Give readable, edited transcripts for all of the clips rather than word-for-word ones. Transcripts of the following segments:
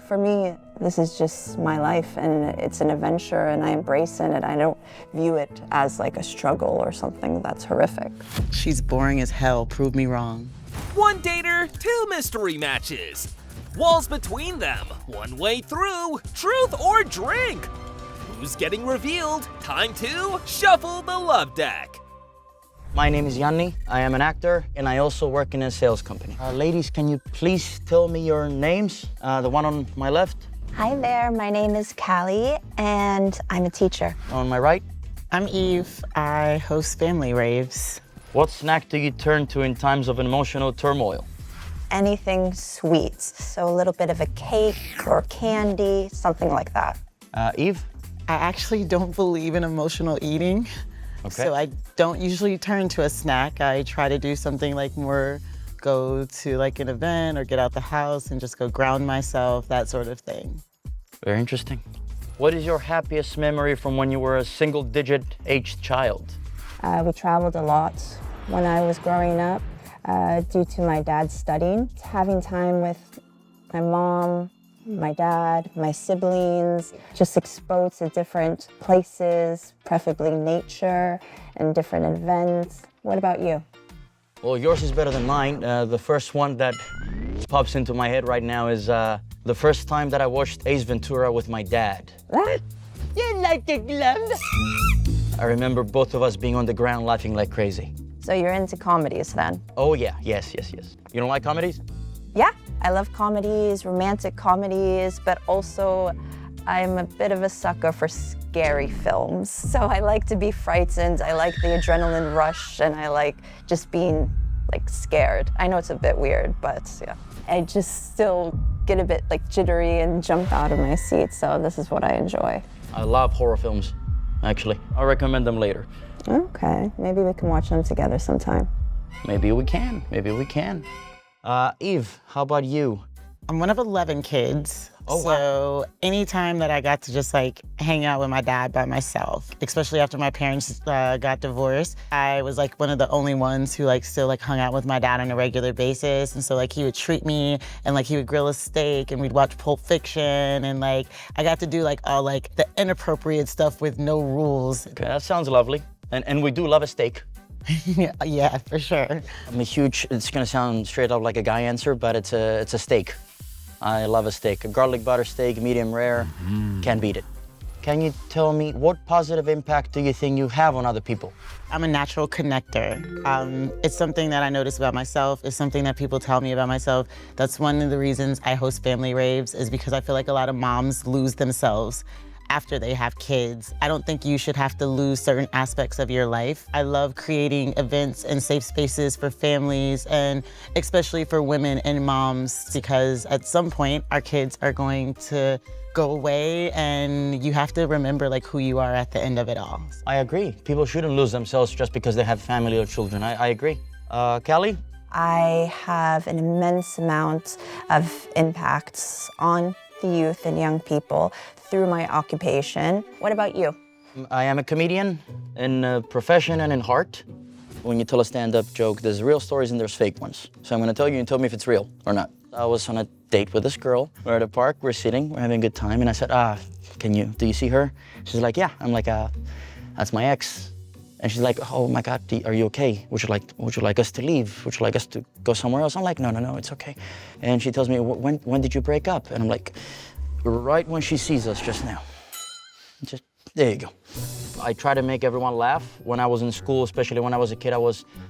For me, this is just my life, and it's an adventure, and I embrace it, and I don't view it as like a struggle or something that's horrific. She's boring as hell, prove me wrong. One dater, two mystery matches. Walls between them, one way through, truth or drink. Who's getting revealed? Time to shuffle the love deck. My name is Yanni. I am an actor, and I also work in a sales company. Ladies, can you please tell me your names? The one on my left. Hi there, my name is Callie, and I'm a teacher. On my right. I'm Eve. I host family raves. What snack do you turn to in times of emotional turmoil? Anything sweet, so a little bit of a cake or candy, something like that. Eve? I actually don't believe in emotional eating. Okay. So I don't usually turn to a snack. I try to do something like more go to like an event or get out the house and just go ground myself, that sort of thing. Very interesting. What is your happiest memory from when you were a single-digit aged child? We traveled a lot when I was growing up due to my dad studying. Having time with my mom, my dad, my siblings, just exposed to different places, preferably nature and different events. What about you? Well, yours is better than mine. The first one that pops into my head right now is the first time that I watched Ace Ventura with my dad. What? You like a glove? I remember both of us being on the ground laughing like crazy. So you're into comedies then? Oh yeah, yes. You don't like comedies? Yeah, I love comedies, romantic comedies, but also I'm a bit of a sucker for scary films. So I like to be frightened, I like the adrenaline rush, and I like just being like scared. I know it's a bit weird, but yeah. I just still get a bit like jittery and jump out of my seat, so this is what I enjoy. I love horror films, actually. I'll recommend them later. Okay, maybe we can watch them together sometime. Maybe we can. Eve, how about you? I'm one of 11 kids. Oh, so anytime that I got to just like hang out with my dad by myself, especially after my parents got divorced, I was like one of the only ones who like still like hung out with my dad on a regular basis. And so like he would treat me and like he would grill a steak and we'd watch Pulp Fiction and like I got to do like all like the inappropriate stuff with no rules. Okay, that sounds lovely. And we do love a steak. Yeah, for sure. I'm a huge, it's gonna sound straight up like a guy answer, but it's a steak. I love a steak. A garlic butter steak, medium rare, can't beat it. Can you tell me what positive impact do you think you have on other people? I'm a natural connector. It's something that I notice about myself. It's something that people tell me about myself. That's one of the reasons I host family raves is because I feel like a lot of moms lose themselves after they have kids. I don't think you should have to lose certain aspects of your life. I love creating events and safe spaces for families and especially for women and moms because at some point our kids are going to go away and you have to remember like who you are at the end of it all. I agree. People shouldn't lose themselves just because they have family or children. I agree. Callie? I have an immense amount of impacts on the youth and young people through my occupation. What about you? I am a comedian in profession and in heart. When you tell a stand-up joke, there's real stories and there's fake ones. So I'm gonna tell you and tell me if it's real or not. I was on a date with this girl. We're at a park, we're sitting, we're having a good time, and I said, do you see her? She's like, yeah. I'm like, that's my ex. And she's like, oh my God, are you okay? Would you like us to leave? Would you like us to go somewhere else? I'm like, no, it's okay. And she tells me, when did you break up? And I'm like, right when she sees us just now. Just, there you go. I try to make everyone laugh. When I was in school, especially when I was a kid,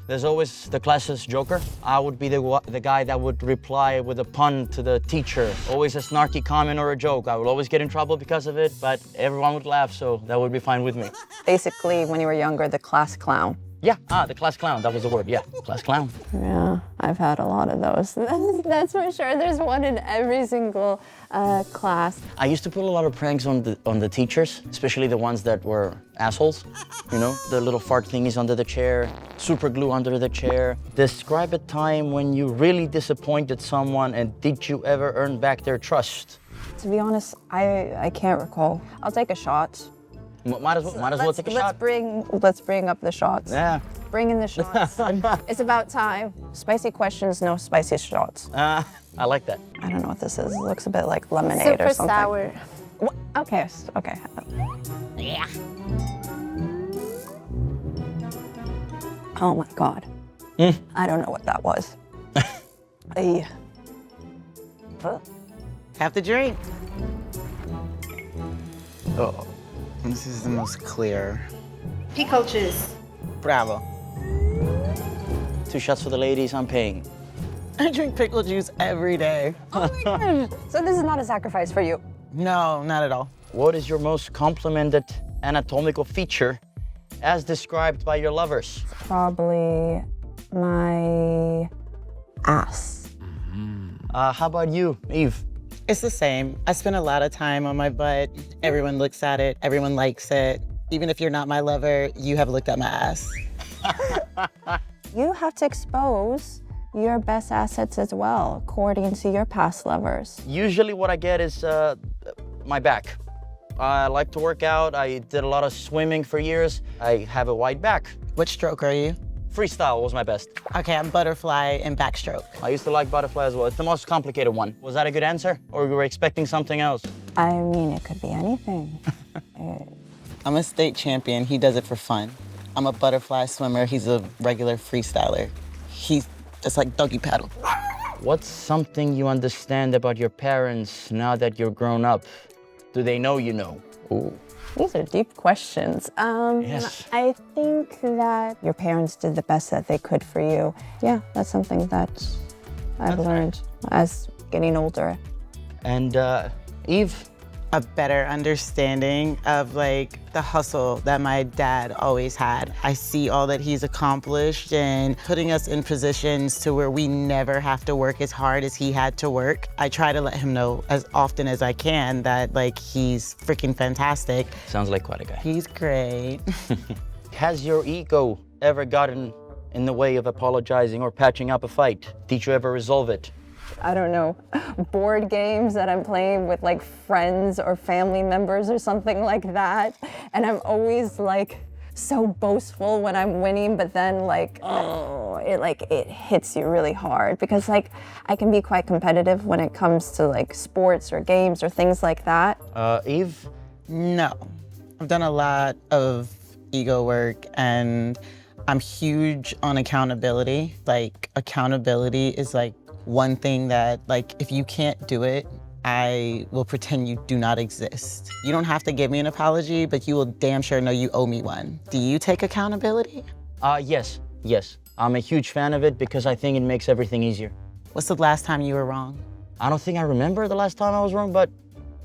there's always the class's joker. I would be the guy that would reply with a pun to the teacher. Always a snarky comment or a joke. I would always get in trouble because of it, but everyone would laugh, so that would be fine with me. Basically, when you were younger, the class clown. Yeah, the class clown, that was the word, yeah, class clown. Yeah, I've had a lot of those. That's for sure. There's one in every single class. I used to put a lot of pranks on the teachers, especially the ones that were assholes. You know, the little fart thingies under the chair, super glue under the chair. Describe a time when you really disappointed someone and did you ever earn back their trust? To be honest, I can't recall. I'll take a shot. Might as well take a shot. Let's bring up the shots. Yeah. Bring in the shots. It's about time. Spicy questions, no spicy shots. I like that. I don't know what this is. It looks a bit like lemonade Super or something. sour. Okay, okay. Yeah. Oh my God. I don't know what that was. Ay. Have the drink. Oh. This is the most clear. Pickle juice. Bravo. 2 shots for the ladies, I'm paying. I drink pickle juice every day. Oh my God. So this is not a sacrifice for you. No, not at all. What is your most complimented anatomical feature as described by your lovers? Probably my ass. How about you, Eve? It's the same. I spend a lot of time on my butt. Everyone looks at it. Everyone likes it. Even if you're not my lover, you have looked at my ass. You have to expose your best assets as well, according to your past lovers. Usually what I get is my back. I like to work out. I did a lot of swimming for years. I have a wide back. Which stroke are you? Freestyle was my best. Okay, I'm butterfly and backstroke. I used to like butterfly as well. It's the most complicated one. Was that a good answer? Or you were expecting something else? I mean, it could be anything. I'm a state champion. He does it for fun. I'm a butterfly swimmer. He's a regular freestyler. He's just like doggy paddle. What's something you understand about your parents now that you're grown up? Do they know you know? Ooh. These are deep questions. Yes. I think that your parents did the best that they could for you. Yeah, that's something that I've learned as getting older. And Eve? A better understanding of like the hustle that my dad always had. I see all that he's accomplished and putting us in positions to where we never have to work as hard as he had to work. I try to let him know as often as I can that like he's freaking fantastic. Sounds like quite a guy. He's great. Has your ego ever gotten in the way of apologizing or patching up a fight? Did you ever resolve it? I don't know, board games that I'm playing with like friends or family members or something like that. And I'm always like so boastful when I'm winning, but then like, oh, it hits you really hard because like I can be quite competitive when it comes to like sports or games or things like that. Eve? No. I've done a lot of ego work and I'm huge on accountability. Like accountability is like one thing that, like, if you can't do it, I will pretend you do not exist. You don't have to give me an apology, but you will damn sure know you owe me one. Do you take accountability? Yes. I'm a huge fan of it because I think it makes everything easier. What's the last time you were wrong? I don't think I remember the last time I was wrong, but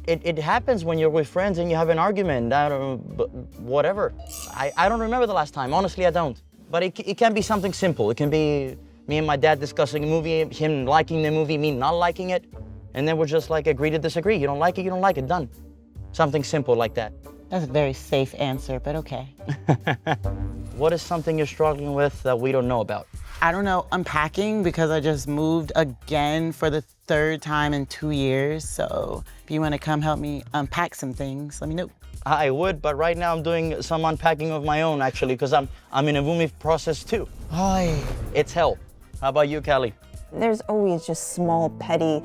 it happens when you're with friends and you have an argument. I don't know, but whatever. I don't remember the last time. Honestly, I don't. But it can be something simple. It can be me and my dad discussing a movie, him liking the movie, me not liking it, and then we're just like agree to disagree. You don't like it, you don't like it, done. Something simple like that. That's a very safe answer, but okay. What is something you're struggling with that we don't know about? I don't know, unpacking because I just moved again for the 3rd time in 2 years. So if you want to come help me unpack some things, let me know. I would, but right now I'm doing some unpacking of my own actually because I'm in a moving process too. Hi. It's hell. How about you, Callie? There's always just small, petty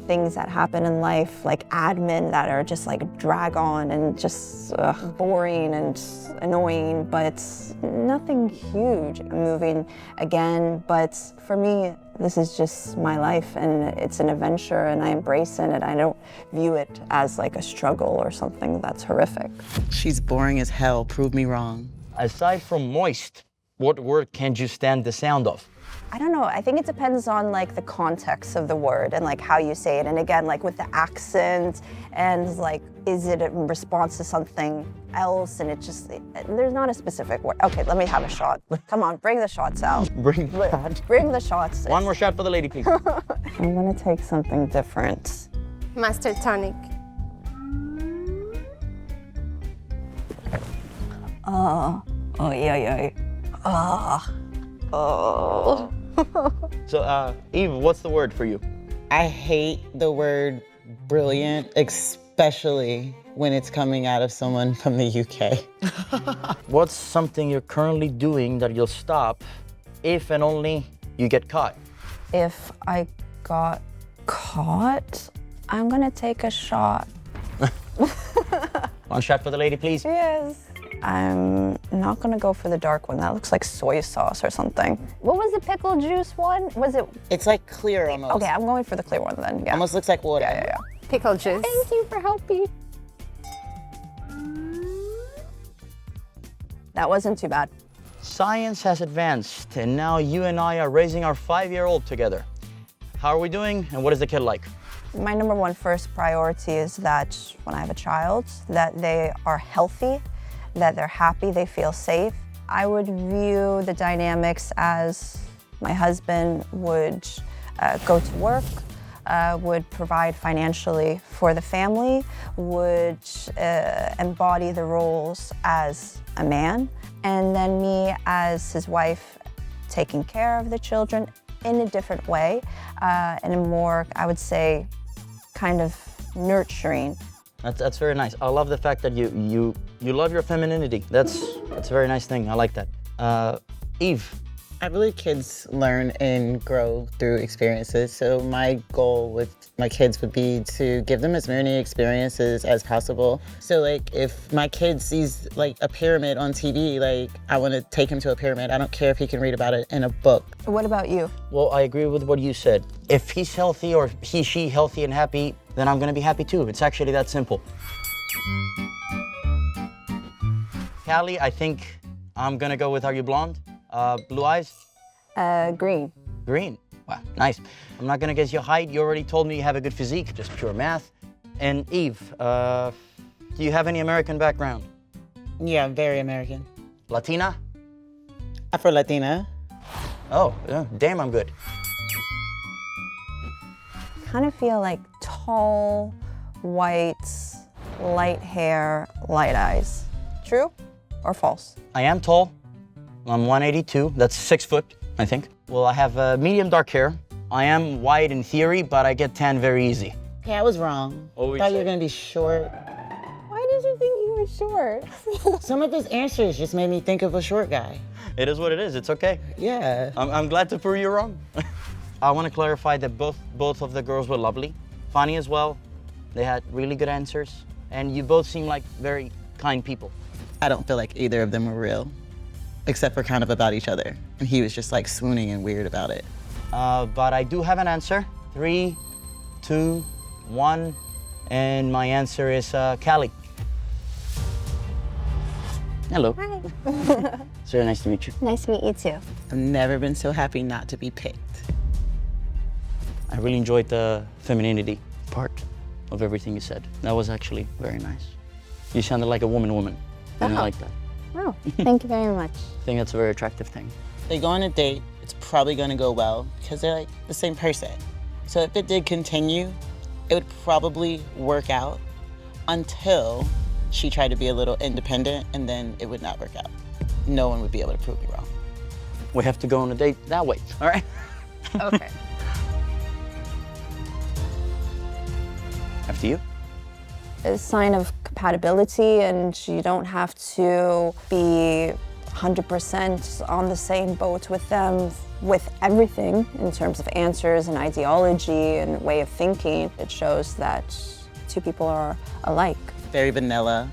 things that happen in life, like admin that are just like drag on and just boring and annoying, but nothing huge. I'm moving again, but for me, this is just my life and it's an adventure and I embrace it and I don't view it as like a struggle or something that's horrific. She's boring as hell, prove me wrong. Aside from moist, what word can't you stand the sound of? I don't know, I think it depends on like the context of the word and like how you say it. And again, like with the accent and like, is it in response to something else? And there's not a specific word. Okay, let me have a shot. Come on, bring the shots out. Bring the Bring the shots. One more shot for the lady, please. I'm gonna take something different. Master tonic. Oh, yeah. Oh. So, Eve, what's the word for you? I hate the word brilliant, especially when it's coming out of someone from the UK. What's something you're currently doing that you'll stop if and only you get caught? If I got caught, I'm gonna take a shot. One shot for the lady, please. Yes. I'm not gonna go for the dark one. That looks like soy sauce or something. What was the pickle juice one? Was it? It's like clear almost. Okay, I'm going for the clear one then. Yeah. Almost looks like water. Yeah. Pickle juice. Thank you for helping. That wasn't too bad. Science has advanced, and now you and I are raising our 5-year-old together. How are we doing, and what is the kid like? My number one first priority is that when I have a child, that they are healthy, that they're happy, they feel safe. I would view the dynamics as my husband would go to work, would provide financially for the family, would embody the roles as a man, and then me as his wife taking care of the children in a different way, in a more, I would say, kind of nurturing. That's very nice. I love the fact that you love your femininity. That's a very nice thing. I like that. Eve. I believe kids learn and grow through experiences. So my goal with my kids would be to give them as many experiences as possible. So like if my kid sees like a pyramid on TV, like I want to take him to a pyramid. I don't care if he can read about it in a book. What about you? Well, I agree with what you said. If he's healthy or she healthy and happy, then I'm gonna be happy too. It's actually that simple. Callie, I think I'm gonna go with, are you blonde? Blue eyes? Green. Green. Wow, nice. I'm not gonna guess your height. You already told me you have a good physique, just pure math. And Eve, do you have any American background? Yeah, very American. Latina? Afro-Latina. Oh, yeah, damn, I'm good. Kind of feel like tall, white, light hair, light eyes. True or false? I am tall. I'm 182. That's 6 foot, I think. Well, I have medium dark hair. I am white in theory, but I get tan very easy. Yeah, I was wrong. What Thought you were gonna be short. Why did you think you were short? Some of his answers just made me think of a short guy. It is what it is. It's okay. Yeah. I'm glad to prove you wrong. I want to clarify that both of the girls were lovely. Funny as well. They had really good answers. And you both seem like very kind people. I don't feel like either of them were real, except for kind of about each other. And he was just like swooning and weird about it. But I do have an answer. 3, 2, 1. And my answer is Callie. Hello. Hi. It's very nice to meet you. Nice to meet you too. I've never been so happy not to be picked. I really enjoyed the femininity part of everything you said. That was actually very nice. You sounded like a woman. I didn't like that. Oh, thank you very much. I think that's a very attractive thing. They go on a date, it's probably gonna go well because they're like the same person. So if it did continue, it would probably work out until she tried to be a little independent, and then it would not work out. No one would be able to prove me wrong. We have to go on a date that way, all right? Okay. After you. A sign of compatibility, and you don't have to be 100% on the same boat with them with everything in terms of answers and ideology and way of thinking. It shows that two people are alike. Very vanilla,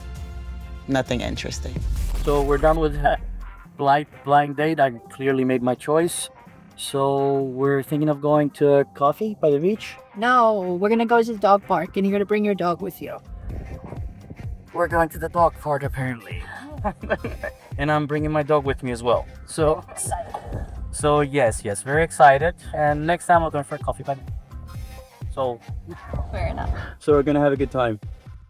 nothing interesting. So we're done with blind date. I clearly made my choice. So we're thinking of going to coffee by the beach. No, we're gonna go to the dog park and you're gonna bring your dog with you. We're going to the dog park apparently. And I'm bringing my dog with me as well. So yes, very excited. And next time we're going for a coffee by the beach. So Fair enough. we're gonna have a good time.